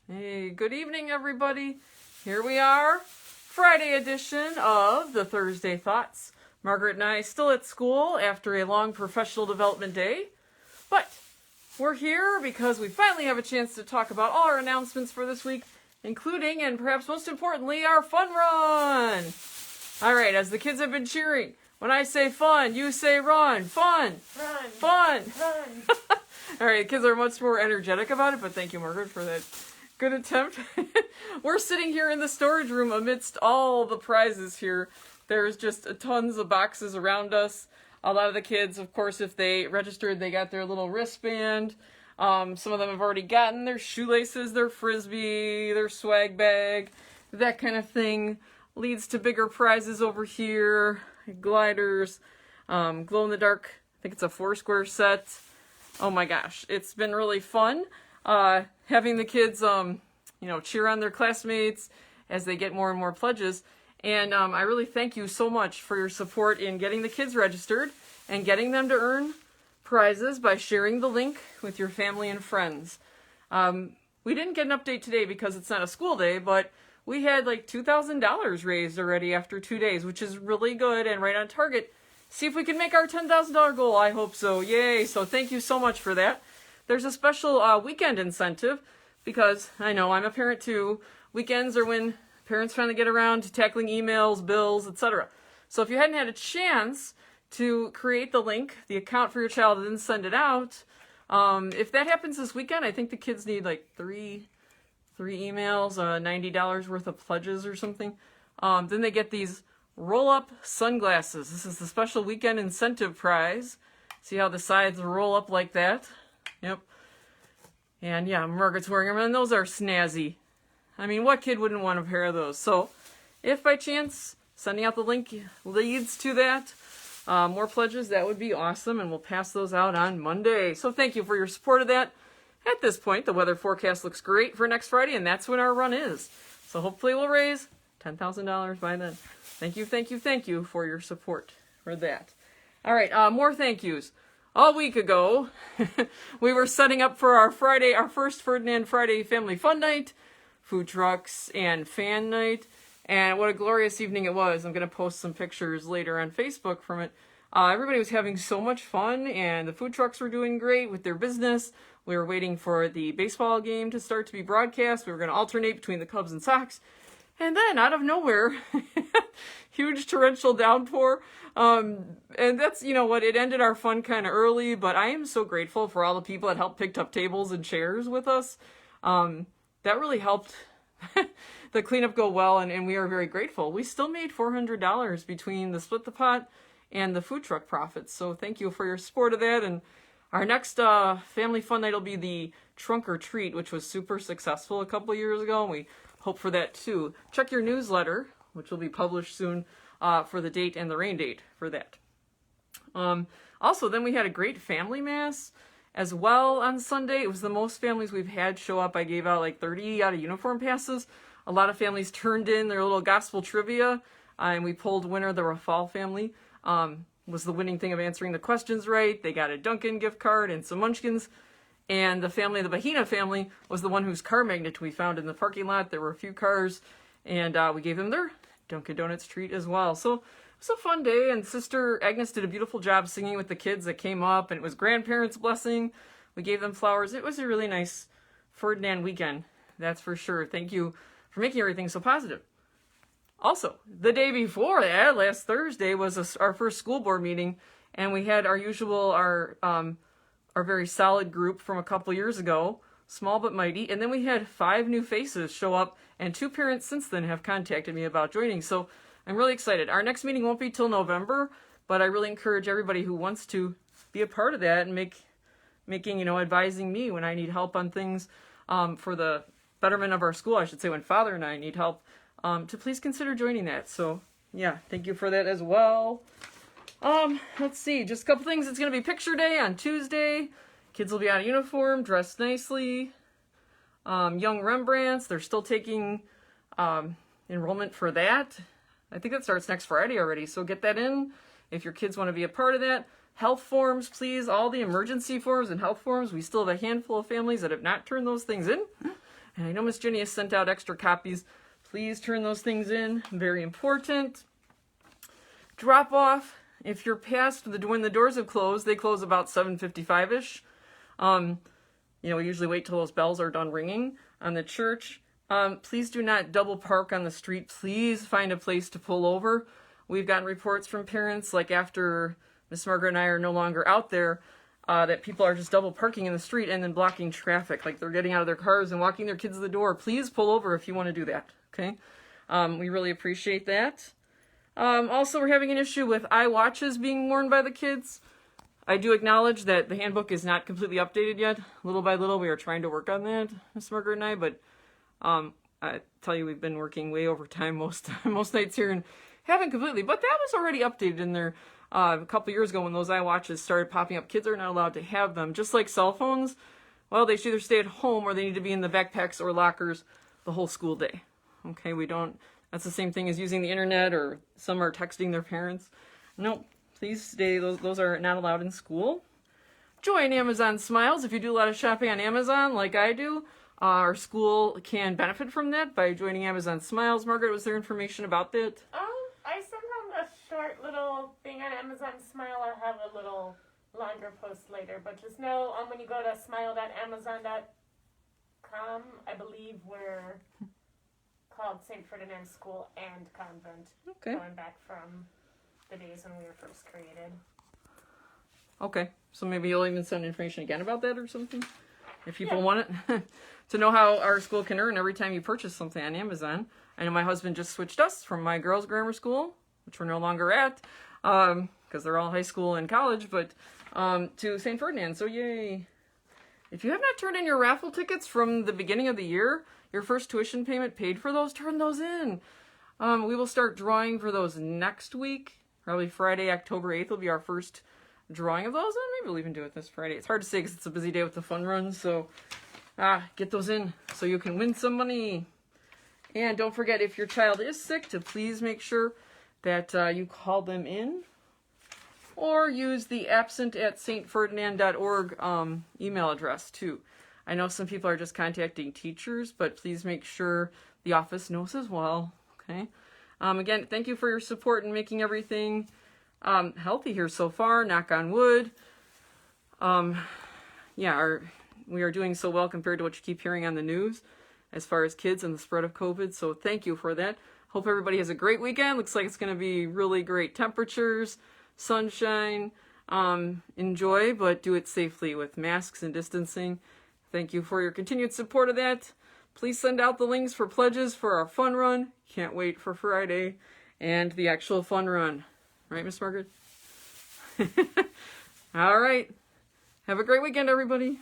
Hey, good evening, everybody. Here we are, Friday edition of the Thursday Thoughts. Margaret and I still at school after a long professional development day, but we're here because we finally have a chance to talk about all our announcements for this week, including, and perhaps most importantly, our fun run. All right, as the kids have been cheering, when I say fun, you say run. Fun. Run. Fun. Run. All right, kids are much more energetic about it, but thank you, Margaret, for that good attempt. We're sitting here in the storage room amidst all the prizes here. There's just tons of boxes around us. A lot of the kids, of course, if they registered, they got their little wristband. Some of them have already gotten their shoelaces, their Frisbee, their swag bag, that kind of thing. Leads to bigger prizes over here. Gliders, glow-in-the-dark, I think it's a 4-square set. Oh my gosh, it's been really fun having the kids, cheer on their classmates as they get more and more pledges. And I really thank you so much for your support in getting the kids registered and getting them to earn prizes by sharing the link with your family and friends. We didn't get an update today because it's not a school day, but we had like $2,000 raised already after 2 days, which is really good and right on target. See if we can make our $10,000 goal. I hope so. Yay. So thank you so much for that. There's a special weekend incentive because I know I'm a parent too. Weekends are when parents finally get around to tackling emails, bills, etc. So if you hadn't had a chance to create the link, the account for your child, and then send it out, if that happens this weekend, I think the kids need like three emails, $90 worth of pledges or something. Then they get these roll-up sunglasses. This is the special weekend incentive prize. See how the sides roll up like that? Yep. And yeah, Margaret's wearing them, and those are snazzy. I mean, what kid wouldn't want a pair of those? So, if by chance sending out the link leads to that, more pledges, that would be awesome, and we'll pass those out on Monday. So thank you for your support of that. At this point, the weather forecast looks great for next Friday, and that's when our run is. So hopefully we'll raise $10,000 by then. Thank you for your support for that. All right, more thank yous. A week ago, we were setting up for our first Ferdinand Friday Family Fun Night, food trucks, and fan night. And what a glorious evening it was. I'm going to post some pictures later on Facebook from it. Everybody was having so much fun, and the food trucks were doing great with their business. We were waiting for the baseball game to start to be broadcast. We were going to alternate between the Cubs and Sox. And then, out of nowhere, huge torrential downpour. And that's, it ended our fun kind of early, but I am so grateful for all the people that helped pick up tables and chairs with us. That really helped the cleanup go well, and we are very grateful. We still made $400 between the Split the Pot and the food truck profits, so thank you for your support of that. And our next family fun night will be the Trunk or Treat, which was super successful a couple years ago, and we hope for that too. Check your newsletter, which will be published soon, for the date and the rain date for that. Also, then we had a great family mass as well on Sunday. It was the most families we've had show up. I gave out like 30 out of uniform passes. A lot of families turned in their little gospel trivia, and we pulled winner. The Rafal family was the winning thing of answering the questions right. They got a Dunkin' gift card and some munchkins. And the Bahina family, was the one whose car magnet we found in the parking lot. There were a few cars, and we gave them their Dunkin' Donuts treat as well. So it was a fun day, and Sister Agnes did a beautiful job singing with the kids that came up, and it was grandparents' blessing. We gave them flowers. It was a really nice Ferdinand weekend, that's for sure. Thank you for making everything so positive. Also, the day before that, last Thursday, was our first school board meeting, and we had our usual, our very solid group from a couple years ago, small but mighty, and then we had 5 new faces show up, and 2 parents since then have contacted me about joining, so I'm really excited. Our next meeting won't be till November, but I really encourage everybody who wants to be a part of that and making, advising me when I need help on things for the betterment of our school, I should say, when Father and I need help, to please consider joining that. So, yeah, thank you for that as well. Let's see, just a couple things. It's going to be picture day on Tuesday. Kids will be out of uniform, dressed nicely. Young Rembrandts, they're still taking enrollment for that. I think that starts next Friday already, so get that in if your kids want to be a part of that. Health forms, please, all the emergency forms and health forms. We still have a handful of families that have not turned those things in. And I know Miss Jenny has sent out extra copies. Please turn those things in. Very important. Drop off. If you're past when the doors have closed, they close about 7:55-ish. We usually wait till those bells are done ringing on the church. Please do not double park on the street. Please find a place to pull over. We've gotten reports from parents, like after Miss Margaret and I are no longer out there, that people are just double parking in the street and then blocking traffic. Like they're getting out of their cars and walking their kids to the door. Please pull over if you want to do that, okay? We really appreciate that. Also, we're having an issue with eye watches being worn by the kids. I do acknowledge that the handbook is not completely updated yet. Little by little, we are trying to work on that, Miss Margaret and I, but I tell you, we've been working way overtime most nights here and haven't completely, but that was already updated in there a couple years ago when those iWatches started popping up. Kids are not allowed to have them, just like cell phones. Well, they should either stay at home or they need to be in the backpacks or lockers the whole school day. Okay, that's the same thing as using the internet, or some are texting their parents. Nope, please stay, those are not allowed in school. Join Amazon Smiles. If you do a lot of shopping on Amazon like I do, our school can benefit from that by joining Amazon Smiles. Margaret, was there information about that? I sent out a short little thing on Amazon Smile. I'll have a little longer post later, but just know when you go to smile.amazon.com, I believe we're called St. Ferdinand School and Convent. Okay. Going back from the days when we were first created. Okay, so maybe you'll even send information again about that or something, if people want it. To know how our school can earn every time you purchase something on Amazon. I know my husband just switched us from my girls' grammar school, which we're no longer at, because they're all high school and college, but to St. Ferdinand, so yay. If you have not turned in your raffle tickets from the beginning of the year, your first tuition payment paid for those, turn those in. We will start drawing for those next week. Probably Friday, October 8th will be our first drawing of those, and maybe we'll even do it this Friday. It's hard to say because it's a busy day with the fun run, so get those in so you can win some money. And don't forget, if your child is sick, to please make sure that you call them in, or use the absent@stferdinand.org email address too. I know some people are just contacting teachers, but please make sure the office knows as well. Okay. Again, thank you for your support in making everything healthy here so far. Knock on wood. We are doing so well compared to what you keep hearing on the news as far as kids and the spread of COVID. So thank you for that. Hope everybody has a great weekend. Looks like it's going to be really great temperatures, sunshine. Enjoy, but do it safely with masks and distancing. Thank you for your continued support of that. Please send out the links for pledges for our fun run. Can't wait for Friday and the actual fun run. Right, Miss Margaret? All right. Have a great weekend, everybody.